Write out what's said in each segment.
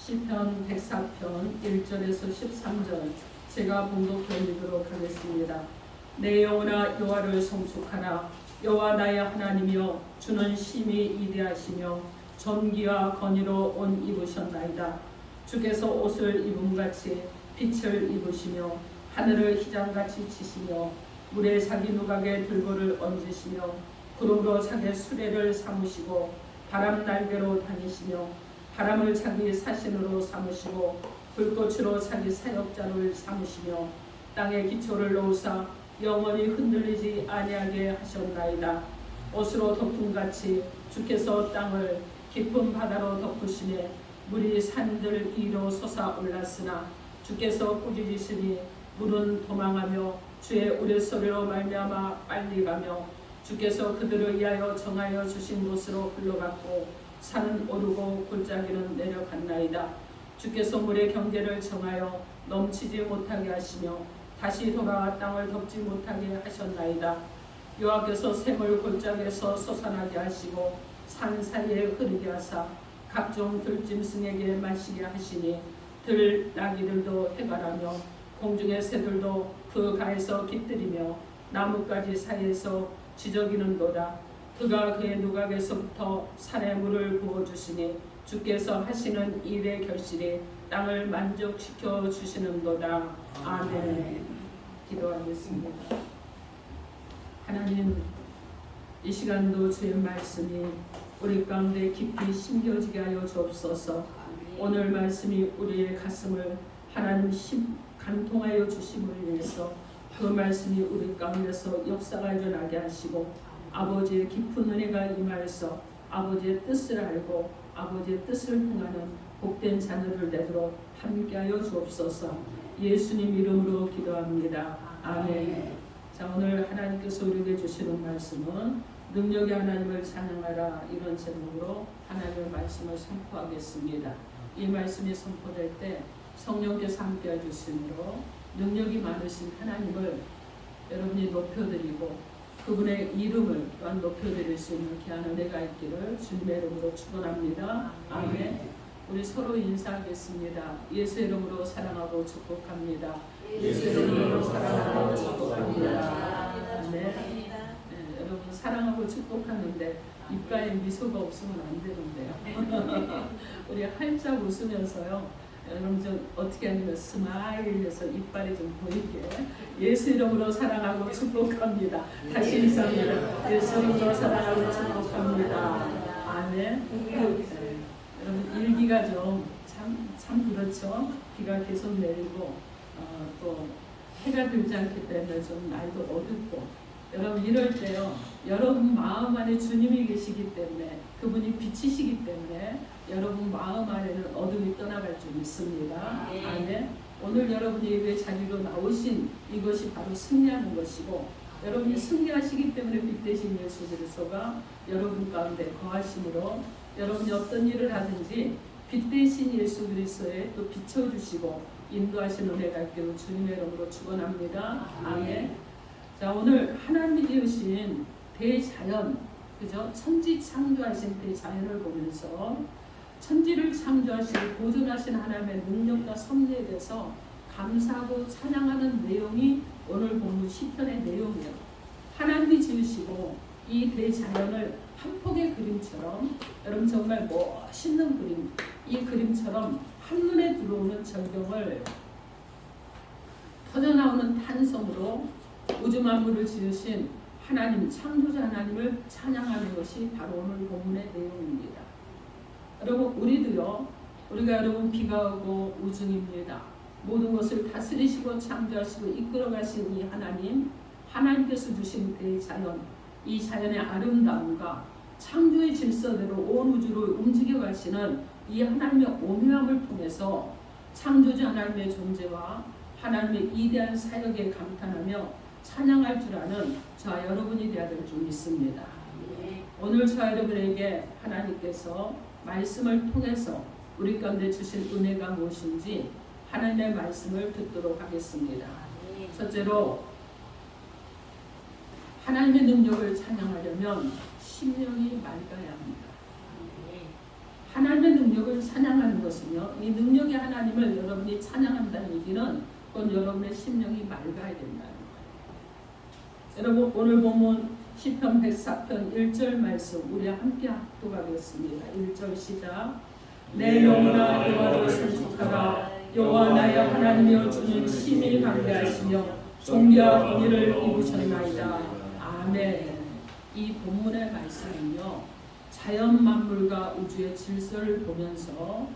시편 104편 1절에서 13절 제가 봉독해 드리도록 하겠습니다. 내 영혼아 여호와를 송축하라. 여호와 나의 하나님이여 주는 심히 위대하시며 존귀와 건의로 옷 입으셨나이다. 주께서 옷을 입음같이 빛을 입으시며 하늘을 희장같이 치시며 물에 자기 누각에 들보를 얹으시며 구름으로 자기 수레를 삼으시고 바람 날개로 다니시며 바람을 자기 사신으로 삼으시고 불꽃으로 자기 사역자를 삼으시며 땅에 기초를 놓으사 영원히 흔들리지 아니하게 하셨나이다. 옷으로 덮음같이 주께서 땅을 깊은 바다로 덮으시매 물이 산들 위로 솟아올랐으나 주께서 꾸짖으시니 물은 도망하며 주의 우레소리로 말미암아 빨리 가며 주께서 그들을 위하여 정하여 주신 곳으로 흘러갔고 산은 오르고 골짜기는 내려갔나이다. 주께서 물의 경계를 정하여 넘치지 못하게 하시며 다시 돌아와 땅을 덮지 못하게 하셨나이다. 여호와께서 샘을 골짜기에서 솟아나게 하시고 산 사이에 흐르게 하사 각종 들짐승에게 마시게 하시니 들 나귀들도 해가라며 공중의 새들도 그 가에서 깃들이며 나뭇가지 사이에서 지저귀는도다. 그가 그의 누각에서부터 산에 물을 부어주시니 주께서 하시는 일의 결실이 땅을 만족시켜 주시는도다. 아멘. 기도하겠습니다. 하나님, 이 시간도 주의 말씀이 우리 가운데 깊이 심겨지게 하여 주옵소서. 오늘 말씀이 우리의 가슴을 하나님 간통하여 주심을 인해서 그 말씀이 우리 가운데서 역사가 일어나게 하시고 아버지의 깊은 은혜가 임하여서 아버지의 뜻을 알고 아버지의 뜻을 행하는 복된 자녀들 되도록 함께하여 주옵소서. 예수님 이름으로 기도합니다. 아멘. 자, 오늘 하나님께서 우리에게 주시는 말씀은 능력의 하나님을 찬양하라, 이런 제목으로 하나님의 말씀을 선포하겠습니다. 이 말씀이 선포될 때 성령께서 함께해 주심으로 능력이 많으신 하나님을 여러분이 높여드리고 그분의 이름을 또한 높여드릴 수 있는 귀한 은혜가 있기를 주님의 이름으로 축원합니다. 아멘. 우리 서로 인사하겠습니다. 예수 이름으로 사랑하고 축복합니다. 예수 이름으로 사랑하고 축복합니다. 아멘. 네, 여러분 사랑하고 축복하는데 입가에 미소가 없으면 안 되는데요. 우리 활짝 웃으면서요. 여러분 좀 어떻게 하냐면 스마일해서 이빨이 좀 보이게 예수 이름으로 사랑하고 축복합니다. 다시 인사합니다. 예수 이름으로 사랑하고 축복합니다. 아멘. 여러분 일기가 좀 참 그렇죠. 비가 계속 내리고 또 해가 들지 않기 때문에 좀 날도 어둡고 여러분 이럴 때요. 여러분 마음 안에 주님이 계시기 때문에 그분이 빛이시기 때문에 여러분 마음 안에는 어둠이 떠나갈 줄 믿습니다. 아멘. 오늘 여러분이 예배 자리로 나오신 이것이 바로 승리하는 것이고 여러분이 승리하시기 때문에 빛 대신 예수 그리스도가 여러분 가운데 거하심으로 여러분이 어떤 일을 하든지 빛 대신 예수 그리스도에 또 비춰주시고 인도하시는 은혜가 있기를 주님의 이름으로 축원합니다. 아멘. 자, 오늘 하나님이 지으신 대자연, 그죠? 천지 창조하신 대자연을 보면서 천지를 창조하시고 보존하신 하나님의 능력과 섭리에 대해서 감사하고 찬양하는 내용이 오늘 본문 시편의 내용이에요. 하나님이 지으시고 이 대자연을 한 폭의 그림처럼 여러분 정말 멋있는 그림, 이 그림처럼 한눈에 들어오는 절경을 터져나오는 탄성으로 우주 만물을 지으신 하나님, 창조자 하나님을 찬양하는 것이 바로 오늘 본문의 내용입니다. 여러분 우리도요, 우리가 여러분 비가 오고 우중입니다. 모든 것을 다스리시고 창조하시고 이끌어가신 이 하나님, 하나님께서 주신 대자연, 이 자연의 아름다움과 창조의 질서대로 온 우주를 움직여 가시는 이 하나님의 오묘함을 통해서 창조자 하나님의 존재와 하나님의 위대한 사역에 감탄하며 찬양할 줄 아는 저와 여러분이 되어야 될 줄 믿습니다. 오늘 저와 여러분에게 하나님께서 말씀을 통해서 우리 가운데 주실 은혜가 무엇인지 하나님의 말씀을 듣도록 하겠습니다. 첫째로 하나님의 능력을 찬양하려면 심령이 맑아야 합니다. 하나님의 능력을 찬양하는 것은요, 이 하나님을 여러분이 찬양한다는 얘기는 그건 여러분의 심령이 맑아야 된다는 거예요. 여러분 오늘 보면 시편 104편 1절 말씀 우리 함께 합독하겠습니다. 1절 시작. 내 영혼아 여호와를 송축하라. 여호와 나의 하나님이여 주는 심히 강대하시며 존귀와 권위를 입으셨나이다. 아멘. 이 본문의 말씀은요, 자연 만물과 우주의 질서를 보면서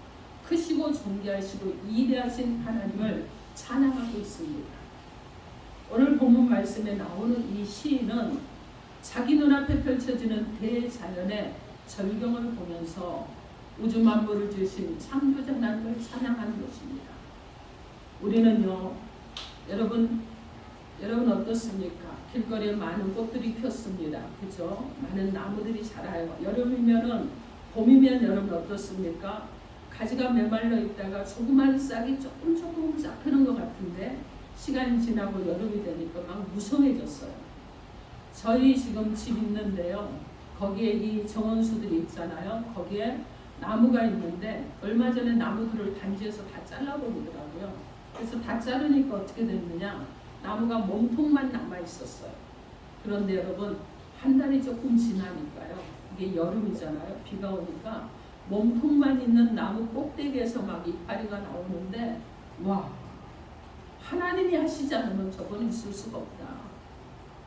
크시고 존귀하시고 위대하신 하나님을 찬양하고 있습니다. 오늘 본문 말씀에 나오는 이 시인은 자기 눈앞에 펼쳐지는 대자연의 절경을 보면서 우주 만물을 지으신 창조자 하나님을 찬양하는 것입니다. 우리는요, 여러분 어떻습니까? 길거리에 많은 꽃들이 폈습니다. 그죠? 많은 나무들이 자라요. 여름이면은, 봄이면 여러분 어떻습니까? 가지가 메말라 있다가 조그만 싹이 조금 잡히는 것 같은데 시간이 지나고 여름이 되니까 막 무성해졌어요. 저희 지금 집 있는데요. 거기에 이 정원수들이 있잖아요. 거기에 나무가 있는데 얼마 전에 나무들을 단지에서 다 잘라버리더라고요. 그래서 다 자르니까 어떻게 됐느냐? 나무가 몸통만 남아 있었어요. 그런데 여러분 한 달이 조금 지나니까요. 이게 여름이잖아요. 비가 오니까 몸통만 있는 나무 꼭대기에서 막 이파리가 나오는데 와, 하나님이 하시지 않으면 저거는 있을 수가 없다.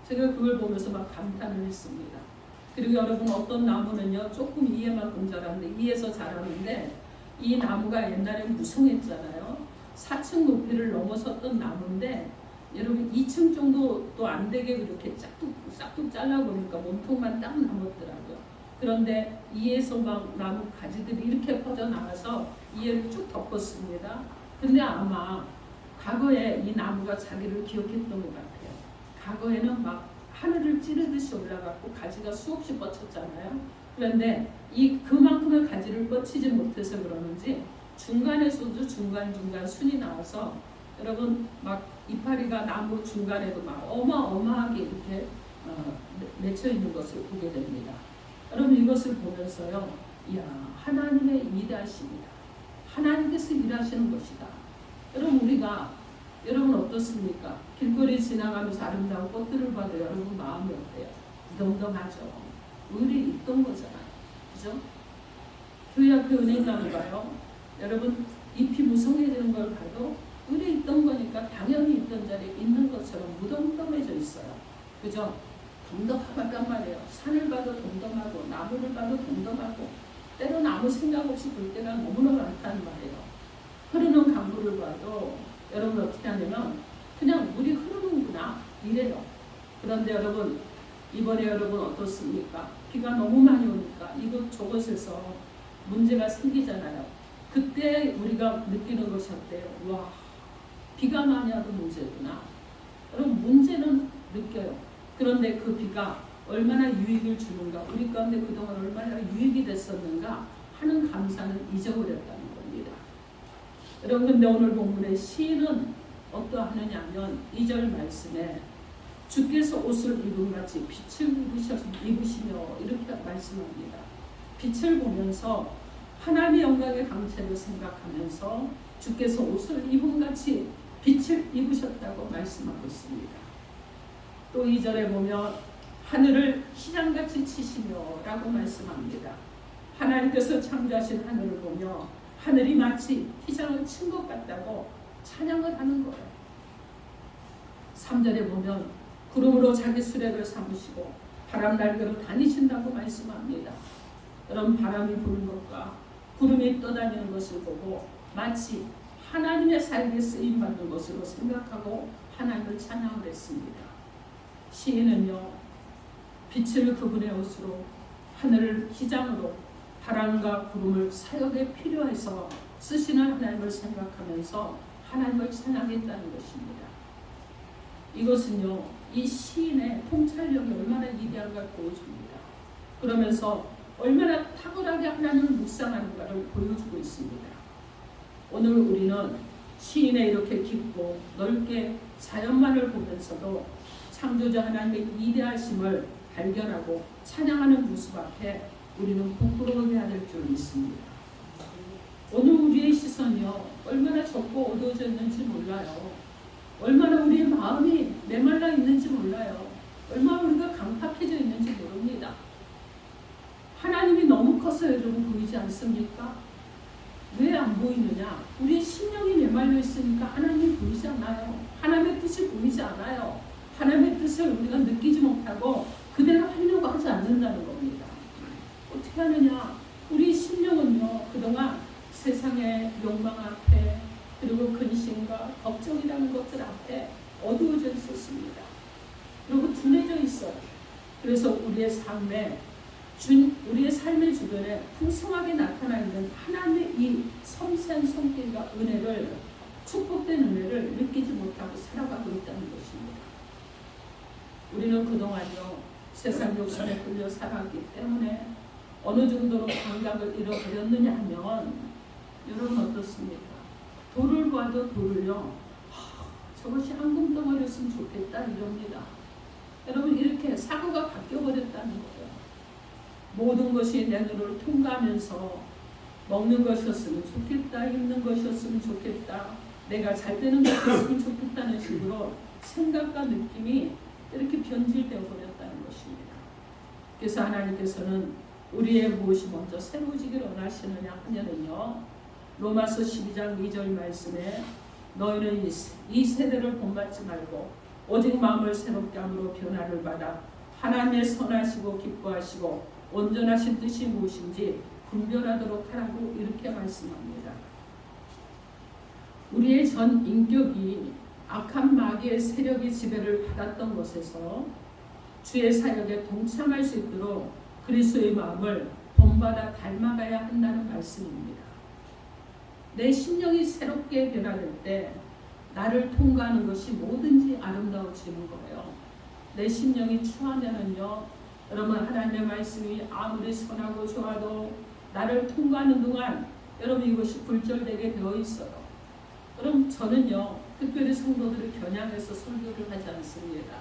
제가 그걸 보면서 막 감탄을 했습니다. 그리고 여러분 어떤 나무는요 조금 이에만큼 자라는데 이에서 자라는데 이 나무가 옛날에 무성했잖아요. 4층 높이를 넘어섰던 나무인데 여러분 2층 정도도 안 되게 그렇게 싹둑 잘라보니까 몸통만 딱 남았더라고요. 그런데 이에서 막 나무 가지들이 이렇게 퍼져나가서 이에를 쭉 덮었습니다. 근데 아마 과거에 이 나무가 자기를 기억했던 것 같아요. 과거에는 막 하늘을 찌르듯이 올라갔고 가지가 수없이 뻗쳤잖아요. 그런데 그만큼의 가지를 뻗치지 못해서 그러는지 중간에서도 중간 순이 나와서 여러분 막 이파리가 나무 중간에도 막 어마어마하게 이렇게 맺혀 있는 것을 보게 됩니다. 여러분 이것을 보면서요, 이야 하나님의 위대하십니다. 하나님께서 일하시는 것이다. 여러분 어떻습니까? 길거리 지나가면서 아름다운 꽃들을 봐도 여러분 마음이 어때요? 덤덤하죠. 의리 있던 거잖아요. 그죠? 교회 앞에 은행나무 봐요. 여러분 잎이 무성해지는 걸 봐도 의리 있던 거니까 당연히 있던 자리에 있는 것처럼 무덤덤해져 있어요. 그죠? 덤덤하단 말이에요. 산을 봐도 덤덤하고 나무를 봐도 덤덤하고 때로는 아무 생각 없이 볼 때가 너무나 많다는 말이에요. 흐르는 강물을 봐도 여러분 어떻게 하냐면 그냥 물이 흐르는구나 이래요. 그런데 여러분 이번에 여러분 어떻습니까? 비가 너무 많이 오니까 저곳에서 문제가 생기잖아요. 그때 우리가 느끼는 것이 어때요? 와, 비가 많이 와도 문제구나. 여러분 문제는 느껴요. 그런데 그 비가 얼마나 유익을 주는가, 우리 가운데 그동안 얼마나 유익이 됐었는가 하는 감사는 잊어버렸다는 겁니다. 여러분 근데 오늘 본문의 시인은 어떠하느냐 하면 2절 말씀에 주께서 옷을 입은 같이 빛을 입으시며 이렇게 말씀합니다. 빛을 보면서 하나님의 영광의 강체를 생각하면서 주께서 옷을 입은 같이 빛을 입으셨다고 말씀하고 있습니다. 또 2절에 보면 하늘을 휘장같이 치시며 라고 말씀합니다. 하나님께서 창조하신 하늘을 보며 하늘이 마치 휘장을 친 것 같다고 찬양을 하는 거예요. 3절에 보면 구름으로 자기 수레를 삼으시고 바람 날개로 다니신다고 말씀합니다. 여러분 바람이 부는 것과 구름이 떠다니는 것을 보고 마치 하나님의 사역에 쓰임받는 것으로 생각하고 하나님을 찬양을 했습니다. 시인은요 빛을 그분의 옷으로 하늘을 휘장으로 바람과 구름을 사역에 필요해서 쓰시는 하나님을 생각하면서 하나님을 찬양했다는 것입니다. 이것은요 이 시인의 통찰력이 얼마나 위대한가 보여줍니다. 그러면서 얼마나 탁월하게 하나님을 묵상하는가를 보여주고 있습니다. 오늘 우리는 시인의 이렇게 깊고 넓게 자연만을 보면서도 창조자 하나님의 위대하심을 발견하고 찬양하는 모습 앞에 우리는 부끄러워해야 될 줄 믿습니다. 오늘 우리의 시선이요 우리는요 얼마나 좁고 어두워져 있는지 몰라요. 얼마나 우리의 마음이 메말라 있는지 몰라요. 얼마나 우리가 강팍해져 있는지 모릅니다. 하나님이 너무 커서 여러분 보이지 않습니까? 왜 안 보이느냐? 우리의 심령이 메말라 있으니까 하나님이 보이지 않아요. 하나님의 뜻이 보이지 않아요. 하나님의 뜻을 우리가 느끼지 못하고 그대로 하려고 하지 않는다는 겁니다. 어떻게 하느냐? 우리 심령은요 그동안 세상의 욕망 앞에 그리고 근심과 걱정이라는 것들 앞에 어두워져 있었습니다. 그리고 둔해져 있어요. 그래서 우리의 삶의 주변에 풍성하게 나타나 있는 하나님의 이 섬세한 손길과 은혜를, 축복된 은혜를 느끼지 못하고 살아가고 있다는 것입니다. 우리는 그동안요 세상 욕심에 끌려 살았기 때문에 어느 정도로 감각을 잃어버렸느냐 하면 여러분 어떻습니까? 돌을 봐도 돌을요 저것이 황금덩어리였으면 좋겠다 이럽니다. 여러분 이렇게 사고가 바뀌어버렸다는 거예요. 모든 것이 내 눈을 통과하면서 먹는 것이었으면 좋겠다, 입는 것이었으면 좋겠다, 내가 잘 되는 것이었으면 좋겠다는 식으로 생각과 느낌이 이렇게 변질되어 버렸다는 것입니다. 그래서 하나님께서는 우리의 무엇이 먼저 새로워지기를 원하시느냐 하면은요 로마서 12장 2절 말씀에 너희는 이 세대를 본받지 말고 오직 마음을 새롭게 함으로 변화를 받아 하나님의 선하시고 기뻐하시고 온전하신 뜻이 무엇인지 분별하도록 하라고 이렇게 말씀합니다. 우리의 전 인격이 악한 마귀의 세력의 지배를 받았던 것에서 주의 사역에 동참할 수 있도록 그리스도의 마음을 본받아 닮아가야 한다는 말씀입니다. 내 심령이 새롭게 변화될 때 나를 통과하는 것이 뭐든지 아름다워지는 거예요. 내 심령이 추하면은요 여러분 하나님의 말씀이 아무리 선하고 좋아도 나를 통과하는 동안 여러분 이것이 굴절되게 되어 있어요. 그럼 저는요 특별히 성도들을 겨냥해서 설교를 하지 않습니다.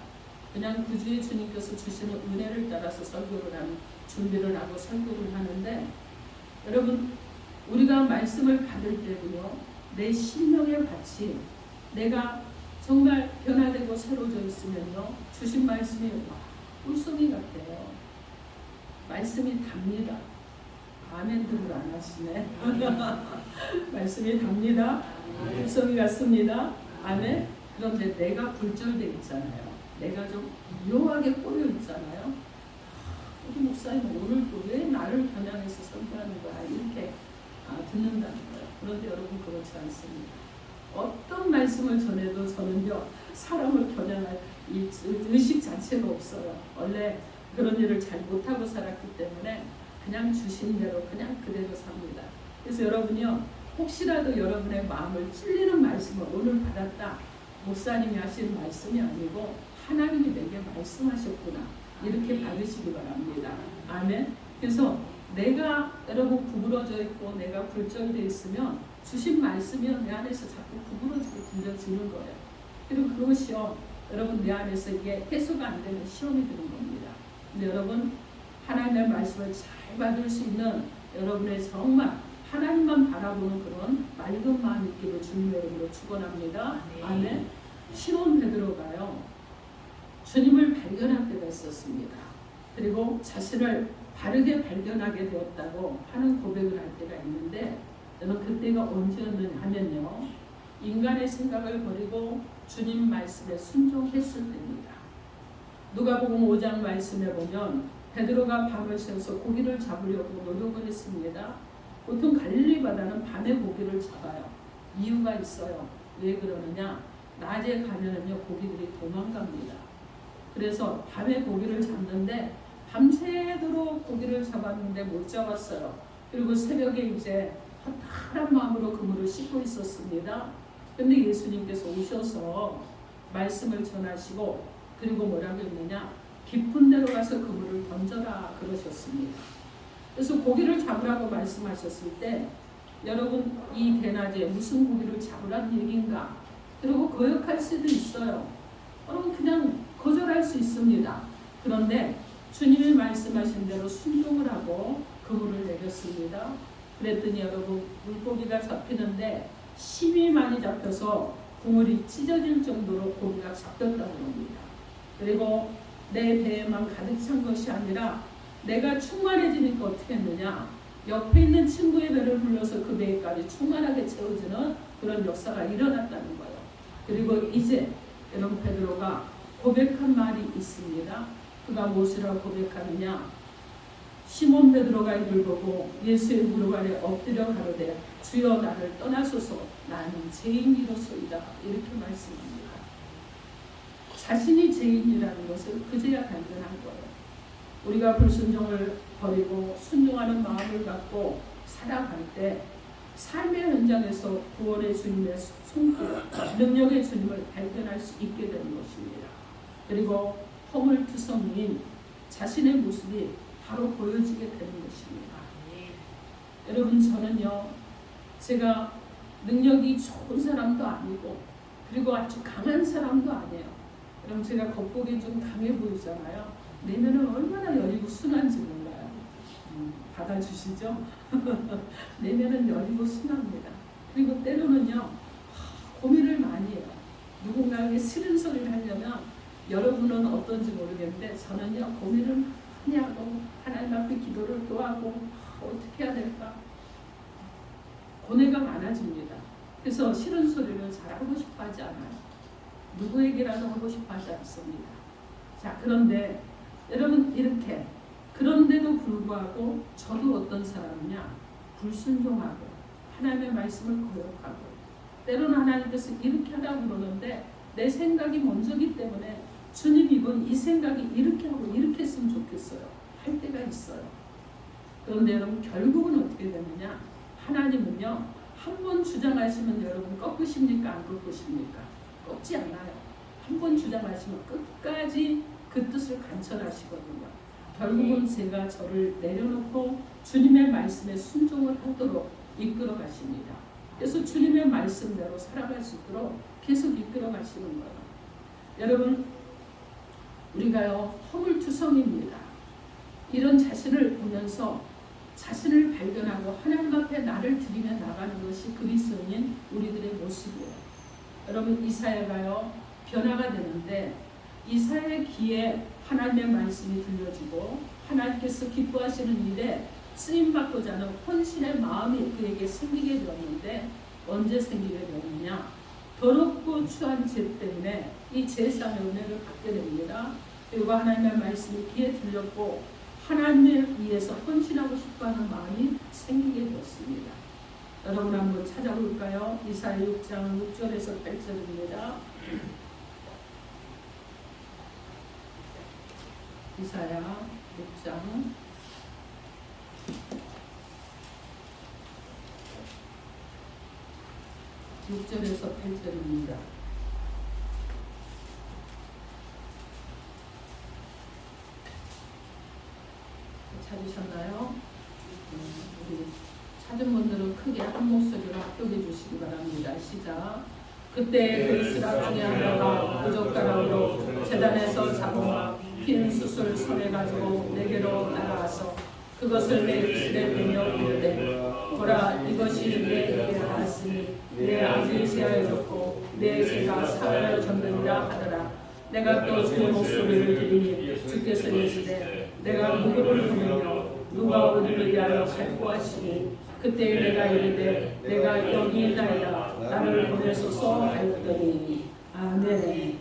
그냥 구주의 주님께서 주시는 은혜를 따라서 설교를 하는 준비를 하고 설교를 하는데 여러분 우리가 말씀을 받을 때도요 내 심령의 밭이 내가 정말 변화되고 새로워져 있으면요 주신 말씀이 꿀송이 같아요. 말씀이 답니다. 아멘들을 안 하시네. 말씀이 답니다. 꿀송이 같습니다. 아멘. 그런데 내가 굴절돼 있잖아요. 내가 좀 묘하게 꼬여 있잖아요. 우리 목사님 오늘도 왜 나를 겨냥해서 설교하는 거야 이렇게 듣는다는 거예요. 그런데 여러분 그렇지 않습니다. 어떤 말씀을 전해도 저는요 사람을 겨냥할 이 의식 자체가 없어요. 원래 그런 일을 잘 못하고 살았기 때문에 그냥 주신 대로 그냥 그대로 삽니다. 그래서 여러분요 혹시라도 여러분의 마음을 찔리는 말씀을 오늘 받았다, 목사님이 하신 말씀이 아니고 하나님이 내게 말씀하셨구나 이렇게 받으시기 바랍니다. 아멘. 그래서 내가 여러분 구부러져 있고 내가 굴절되어 있으면 주신 말씀이 내 안에서 자꾸 구부러지고 들려지는 거예요. 그리고 그것이요 여러분 내 안에서 이게 해소가 안 되는 시험이 드는 겁니다. 근데 여러분 하나님의 말씀을 잘 받을 수 있는 여러분의 정말 하나님만 바라보는 그런 맑은 마음 있기를 주님의 이름으로 축원합니다. 아멘. 시몬 베드로가요 주님을 발견할 때가 있었습니다. 그리고 자신을 바르게 발견하게 되었다고 하는 고백을 할 때가 있는데 저는 그때가 언제였느냐 하면요 인간의 생각을 버리고 주님 말씀에 순종했을 때입니다. 누가복음 5장 말씀에 보면 베드로가 밤을 새워서 고기를 잡으려고 노력을 했습니다. 보통 갈릴리 바다는 밤에 고기를 잡아요. 이유가 있어요. 왜 그러느냐? 낮에 가면은요 고기들이 도망갑니다. 그래서 밤에 고기를 잡는데 밤새도록 고기를 잡았는데 못 잡았어요. 그리고 새벽에 이제 허탈한 마음으로 그물을 씻고 있었습니다. 근데 예수님께서 오셔서 말씀을 전하시고 그리고 뭐라고 했느냐? 깊은 데로 가서 그물을 던져라 그러셨습니다. 그래서 고기를 잡으라고 말씀하셨을 때 여러분 이 대낮에 무슨 고기를 잡으란 얘기인가? 그리고 거역할 수도 있어요. 여러분 그냥 거절할 수 있습니다. 그런데 주님이 말씀하신 대로 순종을 하고 그물을 내렸습니다. 그랬더니 여러분 물고기가 잡히는데 힘이 많이 잡혀서 국물이 찢어질 정도로 고기가 잡혔다고 합니다. 그리고 내 배에만 가득 찬 것이 아니라 내가 충만해지니까 어떻게 했느냐, 옆에 있는 친구의 배를 불러서 그 배까지 충만하게 채워주는 그런 역사가 일어났다는 거예요. 그리고 이제 여러분, 베드로가 고백한 말이 있습니다. 그가 무엇이라고 고백하느냐, 시몬 베드로가 이를 보고 예수의 무릎 아래 엎드려 가로되 주여 나를 떠나소서 나는 죄인이로소이다, 이렇게 말씀합니다. 자신이 죄인이라는 것을 그제야 발견한 거예요. 우리가 불순종을 버리고 순종하는 마음을 갖고 살아갈 때 삶의 현장에서 구원의 주님의 손길, 능력의 주님을 발견할 수 있게 되는 것입니다. 그리고 허물투성이인 자신의 모습이 바로 보여지게 되는 것입니다. 여러분, 저는요, 제가 능력이 좋은 사람도 아니고 그리고 아주 강한 사람도 아니에요. 여러분, 제가 겉보기 좀 강해 보이잖아요. 내면은 얼마나 여리고 순한지 몰라요. 받아주시죠? 내면은 여리고 순합니다. 그리고 때로는요, 고민을 많이 해요. 누군가에게 싫은 소리를 하려면, 여러분은 어떤지 모르겠는데 저는요, 고민을 많이 하고 하나님 앞에 기도를 또 하고 어떻게 해야 될까? 고뇌가 많아집니다. 그래서 싫은 소리를 잘 하고 싶어 하지 않아요. 누구에게라도 하고 싶어 하지 않습니다. 자, 그런데 여러분, 이렇게 그런데도 불구하고 저도 어떤 사람이냐, 불순종하고 하나님의 말씀을 거역하고 때로는 하나님께서 이렇게 하라고 그러는데 내 생각이 먼저기 때문에 주님, 이건 이 생각이 이렇게 하고 이렇게 했으면 좋겠어요 할 때가 있어요. 그런데 여러분, 결국은 어떻게 되느냐, 하나님은요, 한 번 주장하시면 여러분 꺾으십니까, 안 꺾으십니까? 꺾지 않아요. 한 번 주장하시면 끝까지 그 뜻을 간철하시거든요. 결국은 제가 저를 내려놓고 주님의 말씀에 순종을 하도록 이끌어 가십니다. 그래서 주님의 말씀대로 살아갈 수 있도록 계속 이끌어 가시는 거예요. 여러분, 우리가요, 허물투성입니다. 이런 자신을 보면서 자신을 발견하고 하나님 앞에 나를 드리며 나가는 것이 그리스도인 우리들의 모습이에요. 여러분, 이사야가요, 변화가 되는데 이사야의 귀에 하나님의 말씀이 들려지고 하나님께서 기뻐하시는 일에 쓰임받고자 하는 헌신의 마음이 그에게 생기게 되었는데, 언제 생기게 되었느냐, 더럽고 추한 죄 때문에 이 제사의 은혜를 받게 됩니다. 그리고 하나님의 말씀이 귀에 들렸고 하나님을 위해서 헌신하고 싶어하는 마음이 생기게 되었습니다. 여러분, 한번 찾아볼까요? 이사야 6장 6절에서 8절입니다. 이사야 6장 6절에서 8절입니다. 찾으셨나요? 우리 찾은 분들은 크게 한 목소리로 합독해 주시기 바랍니다. 시작. 그때 그리스라 중에 하나가 부젓가락으로 제단에서 잡아 핀 숯을 손에 가지고 내게로 날아와서 그것을 내 입술에 대며 이르되, 보라, 이것이 내게 하였으니 내 아들이 제하여졌고 내 죄가 사하여졌느니라 하더라. 내가 또 주의 목소리를 들으니 주께서 이르시되, 내가 누구를 보내며 누가 우리를 위하여 살포하시니, 그때 내가 이르되 내가 여기 있나이다, 나를 보내소서 하였더니. 아멘.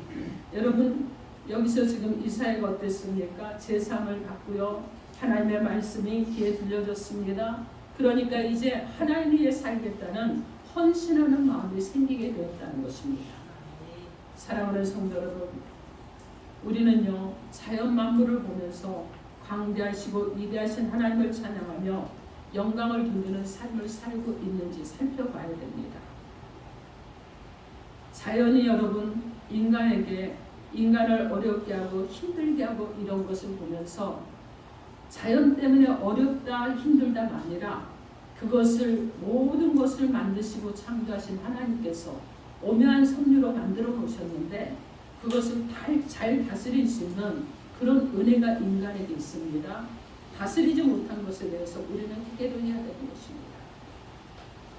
여러분, 여기서 지금 이사야가 어땠습니까? 제사함을 받고요, 하나님의 말씀이 귀에 들려졌습니다. 그러니까 이제 하나님 위해 살겠다는 헌신하는 마음이 생기게 되었다는 것입니다. 사랑하는 성도 여러분, 우리는요, 자연 만물을 보면서 광대하시고 위대하신 하나님을 찬양하며 영광을 돌리는 삶을 살고 있는지 살펴봐야 됩니다. 자연이 여러분, 인간을 어렵게 하고 힘들게 하고 이런 것을 보면서 자연 때문에 어렵다 힘들다가 아니라 그것을, 모든 것을 만드시고 창조하신 하나님께서 오묘한 섭리로 만들어 놓으셨는데 그것을 잘 다스릴 수 있는 그런 은혜가 인간에게 있습니다. 다스리지 못한 것에 대해서 우리는 해결해야 되는 것입니다.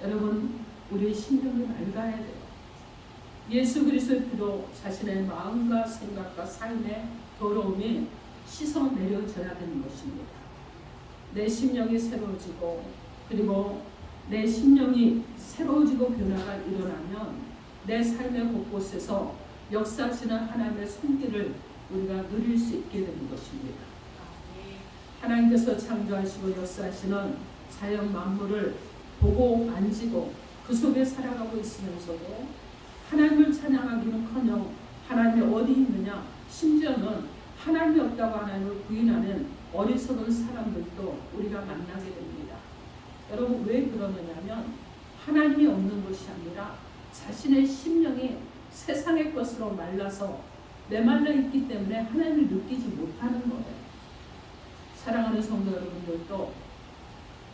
여러분, 우리의 심령이 맑아야 돼요. 예수 그리스도의 피로 자신의 마음과 생각과 삶의 더러움이 씻어 내려져야 되는 것입니다. 내 심령이 새로워지고 그리고 내 심령이 새로워지고 변화가 일어나면 내 삶의 곳곳에서 역사하시는 하나님의 손길을 우리가 누릴 수 있게 되는 것입니다. 하나님께서 창조하시고 역사하시는 자연 만물을 보고 만지고 그 속에 살아가고 있으면서도 하나님을 찬양하기는커녕 하나님이 어디 있느냐, 심지어는 하나님이 없다고 하나님을 부인하는 어리석은 사람들도 우리가 만나게 됩니다. 여러분 왜 그러느냐면 하나님이 없는 것이 아니라 자신의 심령이 세상의 것으로 말라서 메말라 있기 때문에 하나님을 느끼지 못하는 거예요. 사랑하는 성도 여러분들도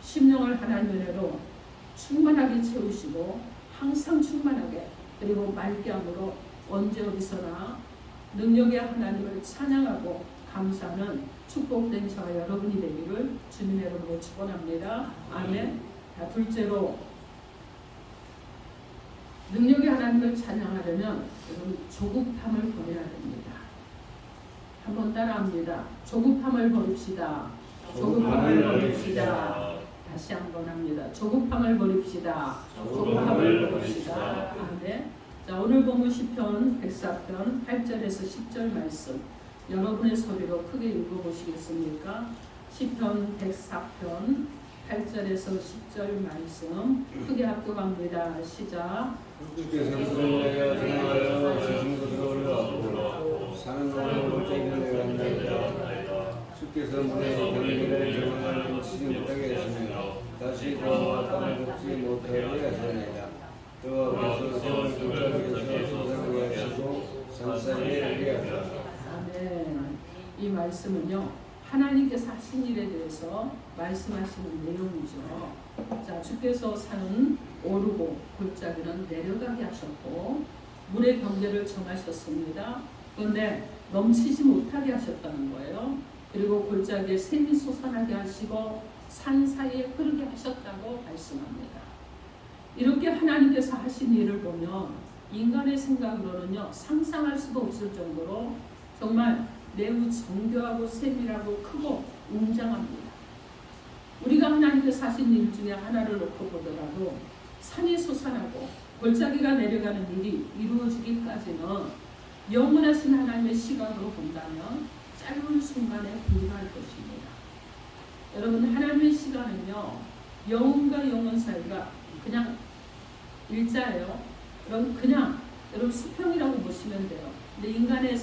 심령을 하나님의 은혜로 충만하게 채우시고 항상 충만하게 그리고 맑게 함으로 언제 어디서나 능력의 하나님을 찬양하고 감사하는 축복된 저와 여러분이 되기를 주님의 이름으로 축원합니다. 아멘. 자, 둘째로 능력의 하나님을 찬양하려면 여러분 조급함을 버려야 됩니다. 한번 따라합니다. 조급함을 버립시다. 조급함을 버립시다. 다시 한번 합니다. 조급함을 버립시다. 조급함을 버립시다. 아멘. 자, 오늘 본문 시편 104편 8절에서 10절 말씀 여러분의 소리로 크게 읽어보시겠습니까? 시편 104편 8절에서 10절 말씀 크게 합독합니다. 시작. 주께서 내가 정하여 지신 것으로 올라오고 사는 자를 골짜기를 내었나이다. 주께서 문의 경계를 정하여 치지 못하게 하시며 다시 강과 땅을 덮지 못하게 하시나이다. 또 그래서 세월 골짜기에서 소상하게 하시고 산사이에 이르게 하시라. 아멘. 이 말씀은요 하나님께서 하신 일에 대해서 말씀하시는 내용이죠. 자, 주께서 산은 오르고 골짜기는 내려가게 하셨고 물의 경계를 정하셨습니다. 그런데 넘치지 못하게 하셨다는 거예요. 그리고 골짜기에 샘이 솟아나게 하시고 산 사이에 흐르게 하셨다고 말씀합니다. 이렇게 하나님께서 하신 일을 보면 인간의 생각으로는요 상상할 수도 없을 정도로 정말 매우 정교하고 세밀하고 크고 웅장합니다. 우리가 하나님께서 하신 일 중에 하나를 놓고 보더라도 산이 솟아나고 골짜기가 내려가는 일이 이루어지기까지는 영원하신 하나님의 시각으로 본다면 짧은 순간에 불과할 것입니다. 여러분 하나님의 시간은요 영혼과 영혼 사이가 그냥 일자예요. 그냥 여러분 수평이라고 보시면 돼요. 근데 인간의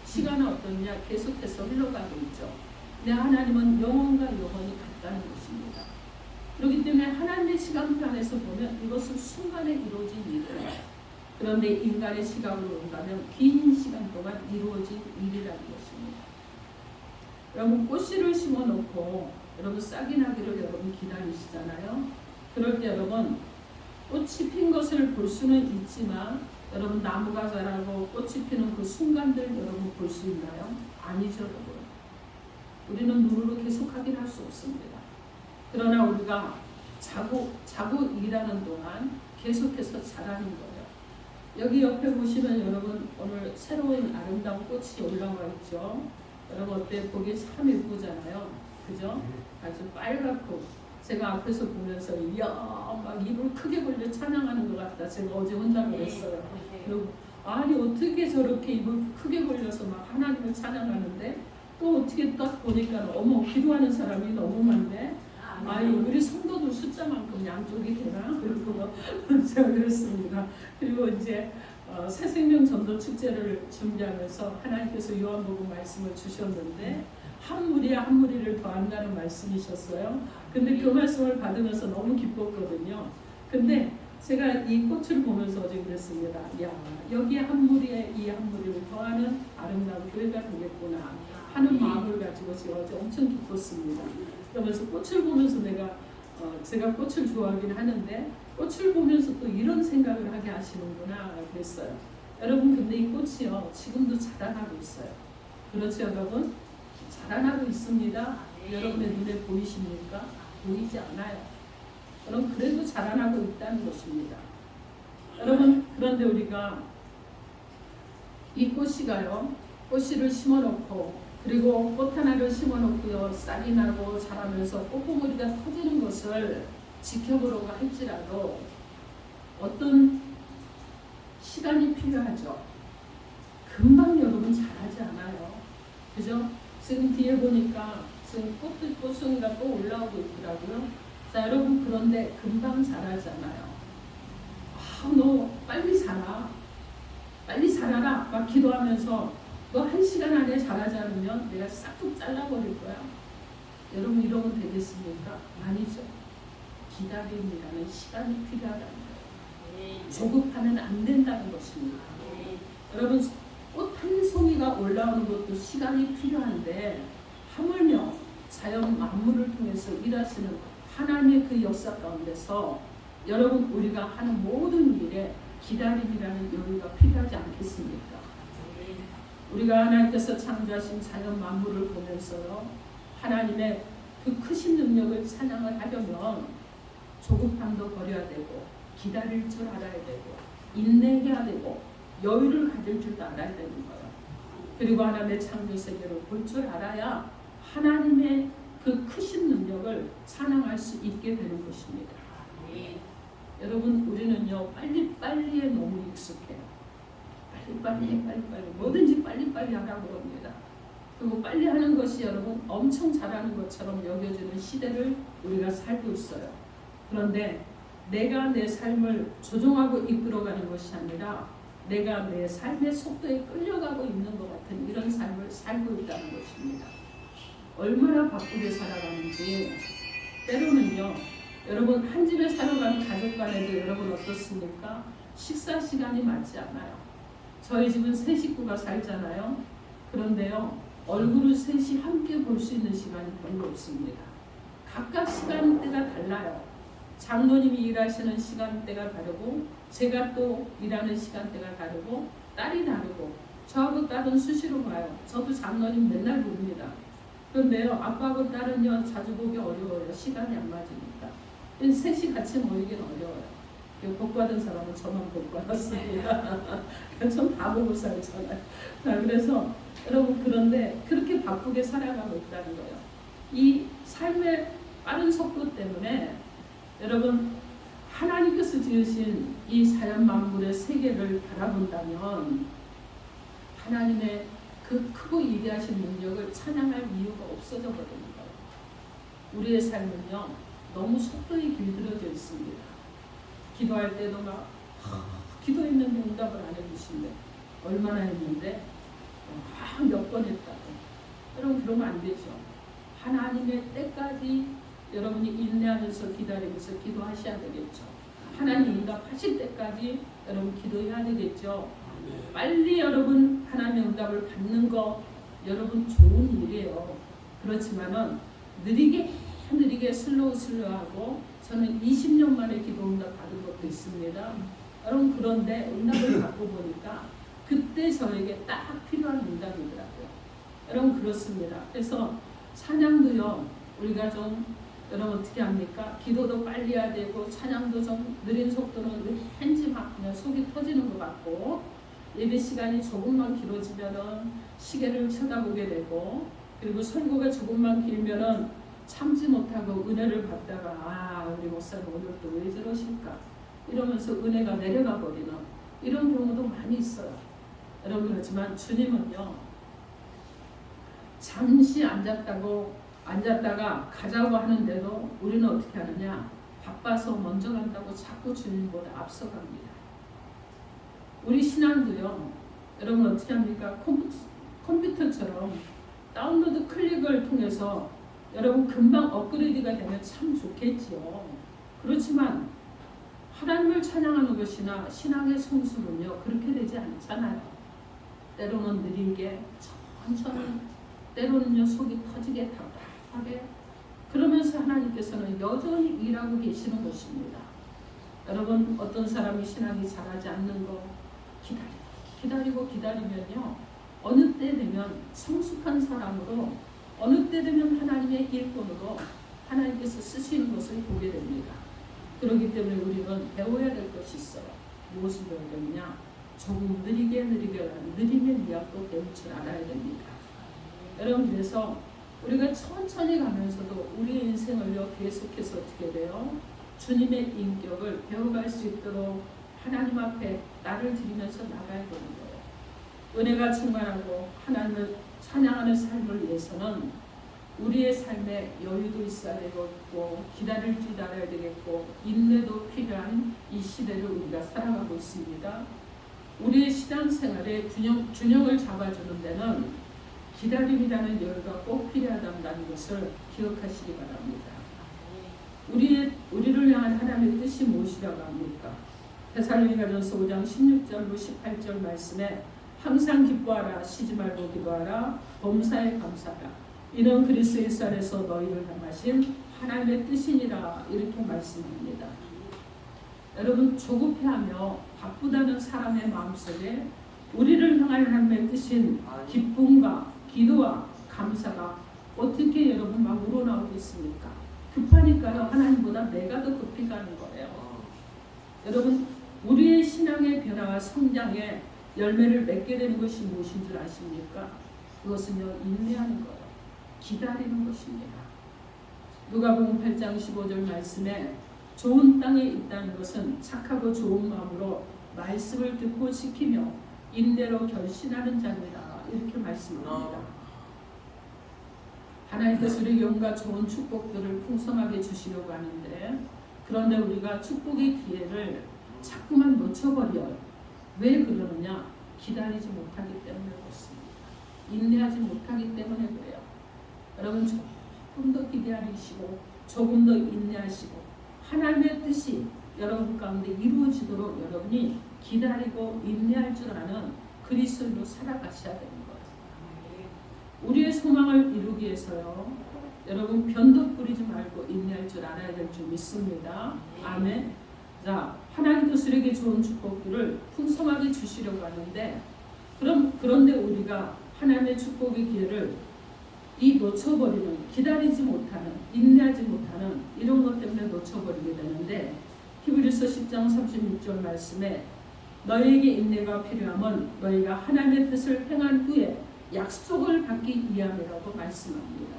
시간은 어떠냐? 계속해서 흘러가고 있죠. 근데 하나님은 영혼과 영혼이 같다는 것입니다. 그렇기 때문에 하나님의 시간표 안에서 보면 이것은 순간에 이루어진 일이에요. 그런데 인간의 시각으로 본다면 긴 시간 동안 이루어진 일이라는 것입니다. 여러분 꽃씨를 심어놓고 여러분 싹이 나기를 여러분 기다리시잖아요. 그럴 때 여러분 꽃이 핀 것을 볼 수는 있지만 여러분 나무가 자라고 꽃이 피는 그 순간들 여러분 볼 수 있나요? 아니죠 여러분. 우리는 눈으로 계속 확인할 수 없습니다. 그러나 우리가 자고 일하는 동안 계속해서 자라는 거예요. 여기 옆에 보시면 여러분 오늘 새로운 아름다운 꽃이 올라와 있죠. 여러분 어때? 보기 참 예쁘잖아요. 그죠? 아주 빨갛고 제가 앞에서 보면서 이야 막 입을 크게 벌려 찬양하는 것 같다. 제가 어제 혼자 그랬어요. 그리고 아니 어떻게 저렇게 입을 크게 벌려서 막 하나님을 찬양하는데 또 어떻게 딱 보니까 어머 기도하는 사람이 너무 많네. 아니 우리 성도들 숫자만큼 양쪽이 되나? 그리고 제가 그랬습니다. 그리고 이제 새생명 전도 축제를 준비하면서 하나님께서 요한복음 말씀을 주셨는데 한 무리에 한 무리를 더한다는 말씀이셨어요. 근데 그 말씀을 받으면서 너무 기뻤거든요. 근데 제가 이 꽃을 보면서 어제 그랬습니다. 야 여기에 한 무리에 이 한 무리를 더하는 아름다운 교회가 되겠구나 하는 마음을 가지고 제가 어제 엄청 기뻤습니다. 그러면서 꽃을 보면서 제가 꽃을 좋아하긴 하는데 꽃을 보면서 또 이런 생각을 하게 하시는구나 그랬어요. 여러분 근데 이 꽃이요 지금도 자라나고 있어요. 그렇죠 여러분? 자라나고 있습니다. 여러분의 눈에 보이십니까? 보이지 않아요. 그럼 그래도 자라나고 있다는 것입니다. 여러분, 그런데 우리가 이 꽃이가요, 꽃씨를 심어놓고 그리고 꽃 하나를 심어놓고요, 쌀이 나고 자라면서 꽃봉오리가 터지는 것을 지켜보려고 할지라도 어떤 시간이 필요하죠. 금방 여러분 자라지 않아요. 그죠? 지금 뒤에 보니까 지금 꽃송이가 또 올라오고 있더라고요. 자, 여러분, 그런데 금방 자라잖아요. 너 빨리 자라. 빨리 자라라. 막 기도하면서 너 1시간 안에 자라지 않으면 내가 싹둑 잘라버릴 거야. 여러분, 이러면 되겠습니까? 아니죠. 기다림이라는 시간이 필요하다는 거예요. 조급하면 안 된다는 것입니다. 여러분, 꽃 한 송이가 올라오는 것도 시간이 필요한데 하물며 자연 만물을 통해서 일하시는 하나님의 그 역사 가운데서 여러분, 우리가 하는 모든 일에 기다림이라는 여유가 필요하지 않겠습니까? 우리가 하나님께서 창조하신 자연 만물을 보면서요, 하나님의 그 크신 능력을 찬양을 하려면 조급함도 버려야 되고 기다릴 줄 알아야 되고 인내해야 되고 여유를 가질 줄도 알아야 되는 거예요. 그리고 하나님의 창조 세계를 볼 줄 알아야 하나님의 그 크신 능력을 찬양할 수 있게 되는 것입니다. 여러분, 우리는요, 빨리빨리에 너무 익숙해요. 빨리빨리 뭐든지 빨리빨리 하라고 합니다. 그리고 빨리 하는 것이 여러분 엄청 잘하는 것처럼 여겨지는 시대를 우리가 살고 있어요. 그런데 내가 내 삶을 조종하고 이끌어가는 것이 아니라 내가 내 삶의 속도에 끌려가고 있는 것 같은 이런 삶을 살고 있다는 것입니다. 얼마나 바쁘게 살아가는지. 때로는요, 여러분, 한 집에 살아가는 가족 간에도 여러분 어떻습니까? 식사 시간이 맞지 않아요. 저희 집은 세 식구가 살잖아요. 그런데요, 얼굴을 셋이 함께 볼 수 있는 시간이 별로 없습니다. 각각 시간대가 달라요. 장로님이 일하시는 시간대가 다르고 제가 또 일하는 시간대가 다르고 딸이 다르고 저하고 딸은 수시로 봐요. 저도 장로님 맨날 봅니다. 그런데요, 아빠하고 딸은요, 자주 보기 어려워요. 시간이 안 맞으니까. 셋이 같이 모이긴 어려워요. 복 받은 사람은 저만 복 받았습니다. 전 다 보고 살잖아요. 그래서 여러분, 그런데 그렇게 바쁘게 살아가고 있다는 거예요. 이 삶의 빠른 속도 때문에 여러분, 하나님께서 지으신 이 자연 만물의 세계를 바라본다면 하나님의 그 크고 위대하신 능력을 찬양할 이유가 없어져 버리는 거예요. 우리의 삶은요, 너무 속도에 길들여져 있습니다. 기도할 때도 막 기도했는데 응답을 안 해주신대. 얼마나 했는데? 몇 번 했다고. 여러분, 그러면 안 되죠. 하나님의 때까지 여러분이 인내하면서 기다리면서 기도하셔야 되겠죠. 하나님 응답하실 때까지 여러분 기도해야 되겠죠. 빨리 여러분 하나님의 응답을 받는 거 여러분 좋은 일이에요. 그렇지만은 느리게 슬로우하고 저는 20년 만에 기도 응답 받은 것도 있습니다. 여러분, 그런데 응답을 받고 보니까 그때 저에게 딱 필요한 응답이더라고요. 여러분, 그렇습니다. 그래서 찬양도요, 우리가 좀 여러분 어떻게 합니까? 기도도 빨리 해야 되고 찬양도 좀 느린 속도는 왠지 막 그냥 속이 터지는 것 같고, 예배 시간이 조금만 길어지면은 시계를 쳐다보게 되고, 그리고 설교가 조금만 길면은 참지 못하고 은혜를 받다가 우리 목사님 오늘 또 왜 저러실까 이러면서 은혜가 내려가 버리는 이런 경우도 많이 있어요. 여러분, 그렇지만 주님은요, 잠시 앉았다가 가자고 하는데도 우리는 어떻게 하느냐? 바빠서 먼저 간다고 자꾸 주님보다 앞서갑니다. 우리 신앙도요, 여러분 어떻게 합니까? 컴퓨터처럼 다운로드 클릭을 통해서 여러분 금방 업그레이드가 되면 참 좋겠지요. 그렇지만 하나님을 찬양하는 것이나 신앙의 성수는요, 그렇게 되지 않잖아요. 때로는 느리게 천천히, 때로는요 속이 터지게 답답하게, 그러면서 하나님께서는 여전히 일하고 계시는 것입니다. 여러분, 어떤 사람이 신앙이 자라지 않는 거 기다리면요, 어느 때 되면 성숙한 사람으로, 어느 때 되면 하나님의 일꾼으로 하나님께서 쓰시는 것을 보게 됩니다. 그렇기 때문에 우리는 배워야 될 것이 있어요. 무엇을 배워야 되느냐? 조금 느리게 느리면 미약도 배울 줄 알아야 됩니다. 여러분, 그래서 우리가 천천히 가면서도 우리의 인생을요 계속해서 어떻게 돼요? 주님의 인격을 배워갈 수 있도록 하나님 앞에 나를 드리면서 나가야 되는 거예요. 은혜가 충만하고 하나님을 찬양하는 삶을 위해서는 우리의 삶에 여유도 있어야 되겠고 기다릴 줄 알아야 되겠고 인내도 필요한 이 시대를 우리가 살아가고 있습니다. 우리의 신앙생활의 균형을 잡아주는 데는 기다림이라는 여유가 꼭 필요하다는 것을 기억하시기 바랍니다. 우리를 향한 하나님의 뜻이 무엇이라고 합니까? 데살로니가전서 5장 16절로 18절 말씀에 항상 기뻐하라, 쉬지 말고 기도하라, 범사에 감사하라. 이는 그리스도 예수 안에서 너희를 향하신 하나님의 뜻이니라. 이렇게 말씀합니다. 여러분, 조급해하며 바쁘다는 사람의 마음속에 우리를 향한 하나님의 뜻인 기쁨과 기도와 감사가 어떻게 여러분 막 우러나오고 있습니까? 급하니까요, 하나님보다 내가 더 급히 가는 거예요. 여러분, 우리의 신앙의 변화와 성장에 열매를 맺게 되는 것이 무엇인 줄 아십니까? 그것은요, 인내하는 거예요. 기다리는 것입니다. 누가복음 8장 15절 말씀에 좋은 땅에 있다는 것은 착하고 좋은 마음으로 말씀을 듣고 지키며 인내로 결신하는 자입니다. 이렇게 말씀합니다. 하나님께서 우리 영과 좋은 축복들을 풍성하게 주시려고 하는데, 그런데 우리가 축복의 기회를 자꾸만 놓쳐버려요. 왜 그러느냐? 기다리지 못하기 때문에 그렇습니다. 인내하지 못하기 때문에 그래요. 여러분, 조금 더 기다리시고 조금 더 인내하시고 하나님의 뜻이 여러분 가운데 이루어지도록 여러분이 기다리고 인내할 줄 아는 그리스도인으로 살아가셔야 되는 거예요. 우리의 소망을 이루기 위해서요, 여러분 변덕 부리지 말고 인내할 줄 알아야 될 줄 믿습니다. 아멘. 자, 하나님께서 우리에게 좋은 축복들을 풍성하게 주시려고 하는데, 그런데 우리가 하나님의 축복의 기회를 놓쳐버리는, 기다리지 못하는, 인내하지 못하는 이런 것 때문에 놓쳐버리게 되는데, 히브리서 10장 36절 말씀에 너희에게 인내가 필요하면 너희가 하나님의 뜻을 행한 후에 약속을 받기 위함이라고 말씀합니다.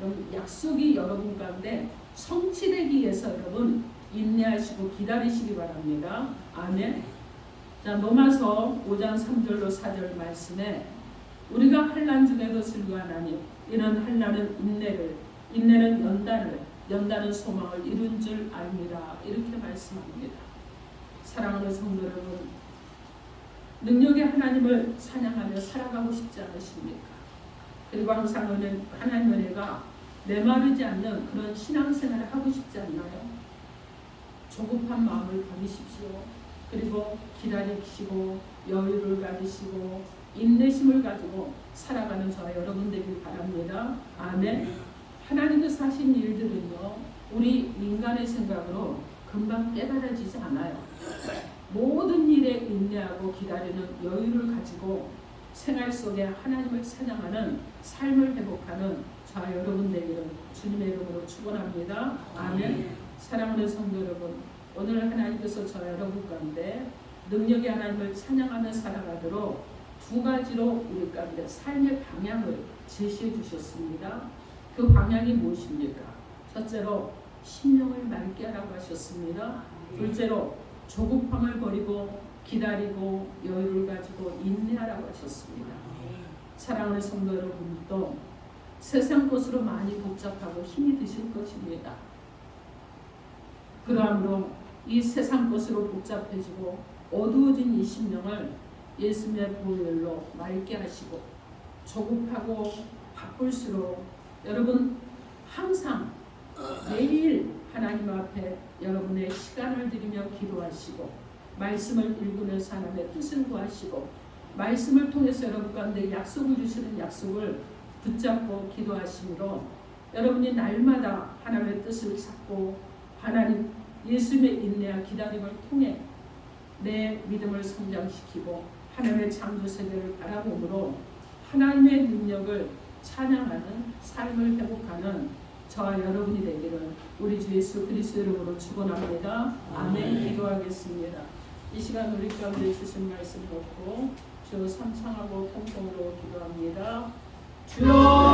여러분, 약속이 여러분 가운데 성취되기 위해서 여러분 인내하시고 기다리시기 바랍니다. 아멘. 자, 로마서 5장 3절로 4절 말씀에 우리가 환난 중에도 즐거워하나니 이는 환난은 인내를, 인내는 연단을, 연단은 소망을 이룬 줄 압니다. 이렇게 말씀합니다. 사랑하는 성도 여러분, 능력의 하나님을 찬양하며 살아가고 싶지 않으십니까? 그리고 항상 하나님 은혜가 메마르지 않는 그런 신앙생활을 하고 싶지 않나요? 조급한 마음을 버리십시오. 그리고 기다리시고 여유를 가지시고 인내심을 가지고 살아가는 저와 여러분 되길 바랍니다. 아멘. 하나님께서 하신 일들은요, 우리 인간의 생각으로 금방 깨달아지지 않아요. 모든 일에 인내하고 기다리는 여유를 가지고 생활 속에 하나님을 찬양하는 삶을 회복하는 저와 여러분 되기를 주님의 이름으로 축원합니다. 아멘. 사랑하는 성도 여러분, 오늘 하나님께서 저와 여러분 가운데 능력의 하나님을 찬양하며 살아가도록 두 가지로 우리 가운데 삶의 방향을 제시해 주셨습니다. 그 방향이 무엇입니까? 첫째로 심령을 맑게 하라고 하셨습니다. 둘째로 조급함을 버리고 기다리고 여유를 가지고 인내하라고 하셨습니다. 사랑하는 성도 여러분도 세상 것으로 많이 복잡하고 힘이 드실 것입니다. 그러므로 이 세상 것으로 복잡해지고 어두워진 이 심령을 예수님의 보혈로 맑게 하시고, 조급하고 바쁠수록 여러분 항상 매일 하나님 앞에 여러분의 시간을 들이며 기도하시고, 말씀을 읽으면서 하나님의 뜻을 구하시고, 말씀을 통해서 여러분 가운데 약속을 주시는 약속을 붙잡고 기도하심으로 여러분이 날마다 하나님의 뜻을 찾고 하나님 예수님의 인내와 기다림을 통해 내 믿음을 성장시키고 하나님의 창조 세계를 바라봄으로 하나님의 능력을 찬양하는 삶을 회복하는 저와 여러분이 되기를 우리 주 예수 그리스도 이름으로 축원합니다. 아멘. 기도하겠습니다. 이 시간 우리 가운데 주신 말씀 놓고 주 삼창하고 통성으로 기도합니다. 주여